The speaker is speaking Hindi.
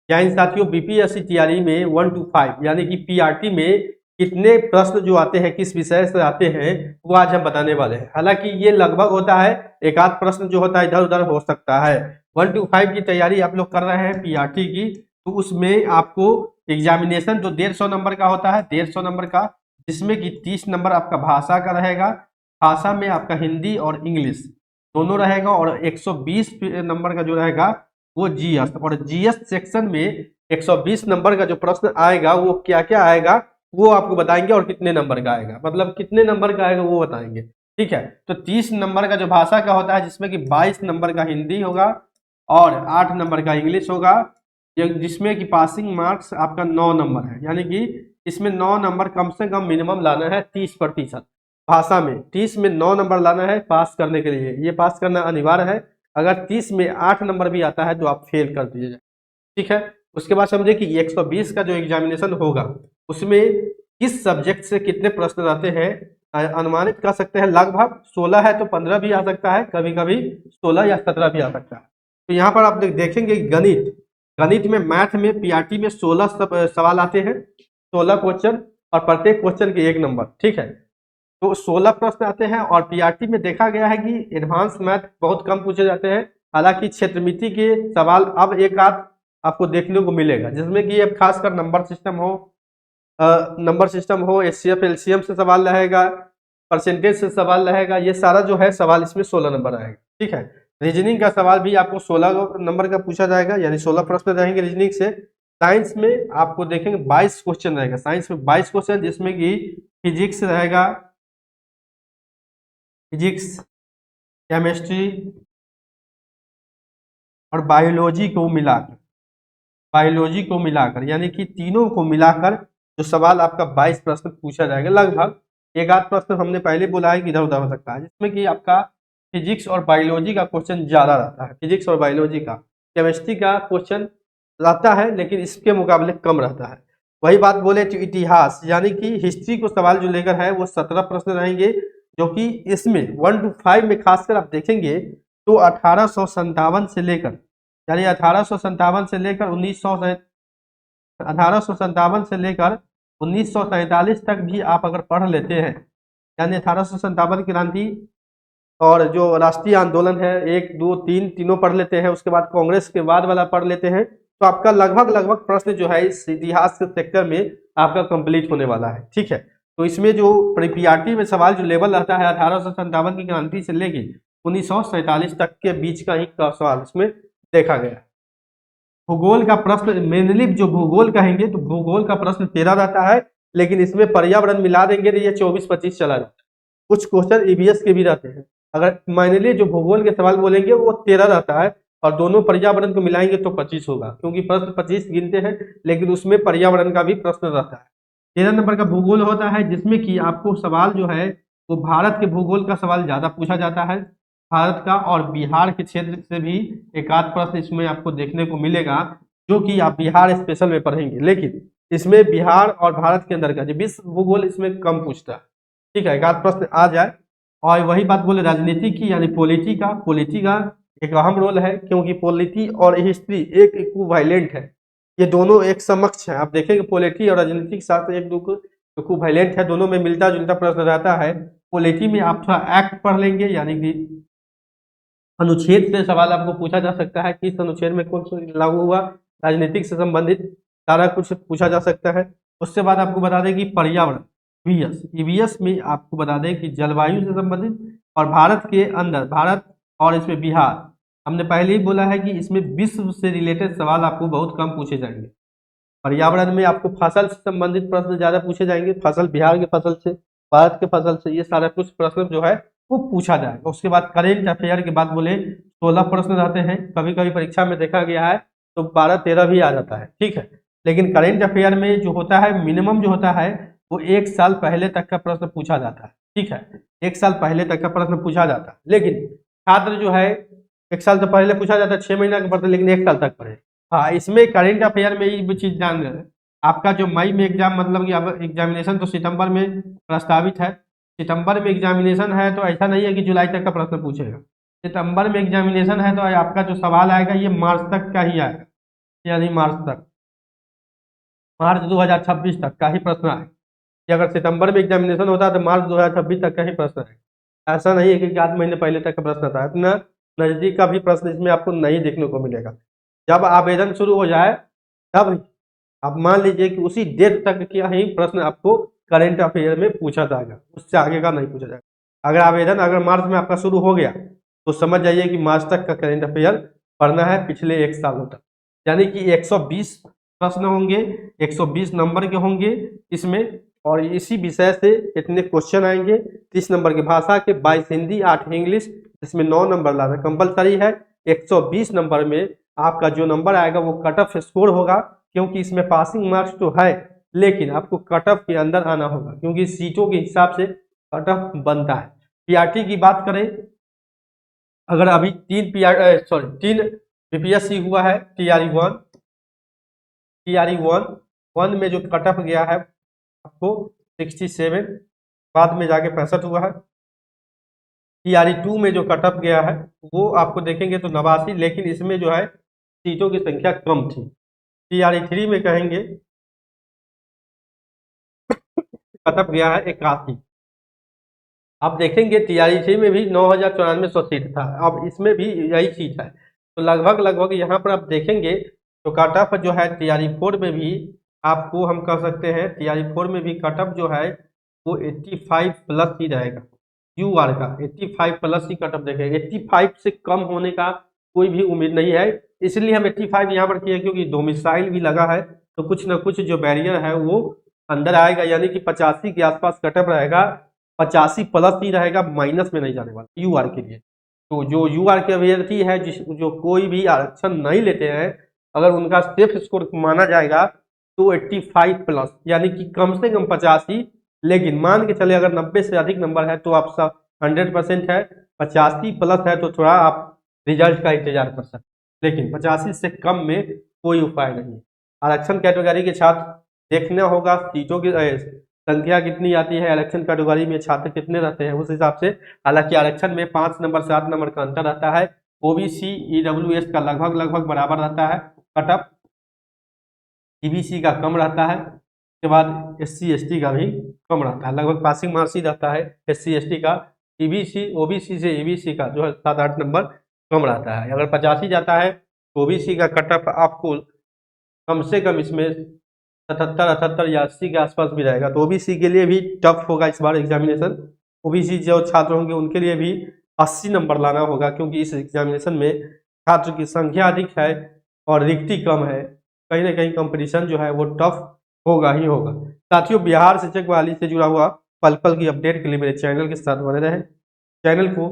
यानी साथियों बीपीएससी तैयारी में 1 to 5 यानी कि पीआरटी में कितने प्रश्न जो आते हैं, किस विषय से आते हैं, वो आज हम बताने वाले हैं। हालांकि ये लगभग होता है, एक आध प्रश्न जो होता है इधर उधर हो सकता है। 1 to 5 की तैयारी आप लोग कर रहे हैं पीआरटी की, तो उसमें आपको एग्जामिनेशन जो 150 नंबर का होता है, 150 नंबर का, जिसमें कि 30 नंबर आपका भाषा का रहेगा। भाषा में आपका हिंदी और इंग्लिश दोनों रहेगा, और 120 नंबर का जो रहेगा वो जीएस, और जीएस सेक्शन में 120 नंबर का जो प्रश्न आएगा वो क्या क्या आएगा वो आपको बताएंगे, और कितने नंबर का आएगा, मतलब कितने नंबर का आएगा वो बताएंगे। ठीक है, तो 30 नंबर का जो भाषा का होता है, जिसमें कि 22 नंबर का हिंदी होगा और 8 नंबर का इंग्लिश होगा, जिसमें कि पासिंग मार्क्स आपका 9 नंबर है, यानी कि इसमें 9 नंबर कम से कम मिनिमम लाना है 30%। भाषा में 30 में 9 नंबर लाना है पास करने के लिए, ये पास करना अनिवार्य है। अगर 30 में 8 नंबर भी आता है तो आप फेल कर दीजिए। ठीक है, उसके बाद समझे कि 120 का जो एग्जामिनेशन होगा उसमें किस सब्जेक्ट से कितने प्रश्न रहते हैं अनुमानित कर सकते हैं। लगभग 16 है तो 15 भी आ सकता है, कभी कभी 16 या 17 भी आ सकता है। तो यहाँ पर आप देखेंगे गणित, गणित में मैथ में पीआरटी में 16 सवाल आते हैं, 16 क्वेश्चन, और प्रत्येक क्वेश्चन के 1 नंबर। ठीक है, तो 16 प्रश्न आते हैं, और पीआरटी में देखा गया है कि एडवांस मैथ बहुत कम पूछे जाते हैं। हालांकि क्षेत्रमिति के सवाल अब एक आध आपको देखने को मिलेगा, जिसमें कि अब खासकर नंबर सिस्टम हो, एचसीएफ एलसीएम से सवाल रहेगा, परसेंटेज से सवाल रहेगा, ये सारा जो है सवाल इसमें 16 नंबर आएगा। ठीक है, रीजनिंग का सवाल भी आपको 16 नंबर का पूछा जाएगा, यानी 16 प्रश्न रहेंगे रीजनिंग से। साइंस में आपको देखेंगे 22 क्वेश्चन रहेगा, साइंस में 22 क्वेश्चन, जिसमें कि फिजिक्स रहेगा, फिजिक्स, केमिस्ट्री और बायोलॉजी को मिलाकर यानी कि तीनों को मिलाकर जो सवाल आपका 22 प्रश्न पूछा जाएगा। लगभग एक आध प्रश्न हमने पहले बोला है कि इधर उधर हो सकता है, जिसमें कि आपका फिजिक्स और बायोलॉजी का क्वेश्चन ज्यादा रहता है, फिजिक्स और बायोलॉजी का। केमिस्ट्री का क्वेश्चन रहता है लेकिन इसके मुकाबले कम रहता है। वही बात बोले तो इतिहास यानी कि हिस्ट्री को सवाल जो लेकर है वो 17 प्रश्न रहेंगे, जो कि इसमें 1 to 5 में खासकर आप देखेंगे तो 1857 से लेकर, यानी 1857 से लेकर 1947 तक भी आप अगर पढ़ लेते हैं, यानी 1857 क्रांति और जो राष्ट्रीय आंदोलन है 1 2 3 तीनों पढ़ लेते हैं, उसके बाद कांग्रेस के बाद वाला पढ़ लेते हैं, तो आपका लगभग लगभग प्रश्न जो है इस इतिहास के सेक्टर में आपका कंप्लीट होने वाला है। ठीक है, तो इसमें जो पीआरटी में सवाल जो लेवल रहता है 1857 की क्रांति से लेके 1947 तक के बीच का ही सवाल इसमें देखा गया। भूगोल का प्रश्न मेनली जो भूगोल कहेंगे तो भूगोल का प्रश्न 13 रहता है, लेकिन इसमें पर्यावरण मिला देंगे तो ये 24-25 चला जाता है। कुछ क्वेश्चन ईवीएस के भी रहते हैं, अगर मेनली जो भूगोल के सवाल बोलेंगे वो 13 रहता है, और दोनों पर्यावरण को मिलाएंगे तो 25 होगा, क्योंकि प्रश्न 25 गिनते हैं लेकिन उसमें पर्यावरण का भी प्रश्न रहता है। 13 नंबर का भूगोल होता है, जिसमें कि आपको सवाल जो है वो भारत के भूगोल का सवाल ज्यादा पूछा जाता है, भारत का, और बिहार के क्षेत्र से भी एक आध प्रश्न इसमें आपको देखने को मिलेगा, जो कि आप बिहार स्पेशल में पढ़ेंगे, लेकिन इसमें बिहार और भारत के अंदर का जो विश्व भूगोल इसमें कम पूछता है। ठीक है, एक आध प्रश्न आ जाए। और वही बात बोले राजनीति की, यानी पॉलिटी का एक अहम रोल है, क्योंकि पॉलिटी और हिस्ट्री एक इक्विवेलेंट है, ये दोनों एक समक्ष है। आप देखेंगे पॉलिटी और राजनीति के साथ एक इक्विवेलेंट है, दोनों में मिलता जुलता प्रश्न रहता है। पॉलिटी में आप थोड़ा एक्ट पढ़ लेंगे, यानी कि अनुच्छेद से सवाल आपको पूछा जा सकता है, किस अनुच्छेद में कौन सा लागू हुआ, राजनीतिक से संबंधित सारा कुछ पूछा जा सकता है। उसके बाद आपको बता दें कि पर्यावरण ईवीएस में आपको बता दें कि जलवायु से संबंधित, और भारत के अंदर भारत और इसमें बिहार, हमने पहले ही बोला है कि इसमें विश्व से रिलेटेड सवाल आपको बहुत कम पूछे जाएंगे। पर्यावरण में आपको फसल से संबंधित प्रश्न ज्यादा पूछे जाएंगे, फसल बिहार के फसल से, भारत के फसल से, ये सारा कुछ प्रश्न जो है वो पूछा जाएगा। उसके बाद करेंट अफेयर की बात बोले 16 प्रश्न रहते हैं, कभी कभी परीक्षा में देखा गया है तो 12-13 भी आ जाता है। ठीक है, लेकिन करेंट अफेयर में जो होता है मिनिमम जो होता है वो 1 साल पहले तक का प्रश्न पूछा जाता है। ठीक है, 1 साल पहले तक का प्रश्न पूछा जाता है, लेकिन छात्र जो है 1 साल तो पहले पूछा जाता है, 6 महीना का पढ़ते, लेकिन 1 साल तक पढ़े। हाँ, इसमें करेंट अफेयर में ये चीज जान रहे, आपका जो मई में एग्जाम, मतलब कि अब एग्जामिनेशन तो सितंबर में प्रस्तावित है, सितंबर में एग्जामिनेशन है, तो ऐसा नहीं है कि जुलाई तक का प्रश्न पूछेगा। सितंबर में एग्जामिनेशन है तो आपका जो सवाल आएगा ये मार्च तक का ही आएगा, यानी मार्च तक, मार्च 2026 तक का ही प्रश्न आए कि अगर सितंबर में एग्जामिनेशन होता है तो मार्च 2026 तक का ही प्रश्न है। ऐसा नहीं है कि 8 महीने पहले तक का प्रश्न था। इतना नजदीक का भी प्रश्न इसमें आपको नहीं देखने को मिलेगा। जब आवेदन शुरू हो जाए तब आप मान लीजिए कि उसी डेट तक का ही प्रश्न आपको करेंट अफेयर में पूछा जाएगा, उससे आगे का नहीं पूछा जाएगा। अगर आवेदन अगर मार्च में आपका शुरू हो गया तो समझ जाइए कि मार्च तक का करेंट अफेयर पढ़ना है पिछले 1 सालों तक। यानी कि 120 प्रश्न होंगे, 120 नंबर के होंगे इसमें, और इसी विषय से इतने क्वेश्चन आएंगे। 30 नंबर की भाषा के, 22 हिंदी, 8 इंग्लिश, इसमें 9 नंबर लाना कंपलसरी है। 120 नंबर में आपका जो नंबर आएगा वो कट ऑफ स्कोर होगा, क्योंकि इसमें पासिंग मार्क्स तो है लेकिन आपको कट ऑफ के अंदर आना होगा, क्योंकि सीटों के हिसाब से कट ऑफ बनता है। पीआरटी की बात करें, अगर अभी 3 बीपीएससी हुआ है, टीआरई 1 में जो कट ऑफ गया है आपको 67, बाद में जाके 65 हुआ है। टीआरई 2 में जो कट ऑफ गया है वो आपको देखेंगे तो 89, लेकिन इसमें जो है सीटों की संख्या कम थी। टीआरई 3 में कहेंगे कट ऑफ गया है 81। आप देखेंगे टीआरई 3 में भी 9,94 सीट था, अब इसमें भी यही सीट है, तो लगभग यहाँ पर आप देखेंगे तो कट ऑफ जो है टीआरई 4 में भी आपको हम कह सकते हैं, टीआरई 4 में भी कट ऑफ जो है वो 85 प्लस ही रहेगा। यूआर का 85 प्लस ही कट ऑफ देखेंगे, 85 से कम होने का कोई भी उम्मीद नहीं है। इसलिए हम 85 यहाँ पर किए क्योंकि डोमिसाइल भी लगा है, तो कुछ ना कुछ जो बैरियर है वो अंदर आएगा, यानी कि 85 के आसपास कट ऑफ रहेगा। 85 प्लस ही रहेगा, माइनस में नहीं जाने वाला यूआर के लिए। तो जो यूआर के अभ्यर्थी है जो कोई भी आरक्षण नहीं लेते हैं, अगर उनका सेफ स्कोर माना जाएगा तो 85 प्लस, यानी कि कम से कम 85, लेकिन मान के चले अगर 90 से अधिक नंबर है तो आप सब 100% है। 85 प्लस है तो थोड़ा आप रिजल्ट का इंतजार कर सकते, लेकिन 85 से कम में कोई उपाय नहीं है। आरक्षण कैटेगरी के छात्र देखना होगा सीटों की संख्या कितनी आती है, आरक्षण कैटेगरी में छात्र कितने रहते हैं उस हिसाब से। हालांकि आरक्षण में 5 नंबर 7 नंबर का अंतर रहता है। ओबीसी ईडब्ल्यूएस का लगभग बराबर रहता है कट ऑफ, ईबीसी का कम रहता है, उसके बाद एससी एसटी का भी कम रहता है, लगभग पासिंग मार्क्स ही रहता है एससी एसटी का। ईबीसी ओबीसी से ईबीसी का जो है 7-8 नंबर कम रहता है। अगर 85 जाता है तो ओबीसी का कट ऑफ आपको कम से कम इसमें 77, 78 या 80 के आसपास भी रहेगा, तो ओबीसी के लिए भी टफ होगा इस बार एग्जामिनेशन। ओबीसी जो छात्र होंगे उनके लिए भी 80 नंबर लाना होगा, क्योंकि इस एग्जामिनेशन में छात्र की संख्या अधिक है और रिक्ति कम है, कहीं ना कहीं कंपटीशन जो है वो टफ होगा ही होगा। साथियों, बिहार शिक्षक बहाली से जुड़ा हुआ पल पल की अपडेट के लिए मेरे चैनल के साथ बने रहें। चैनल को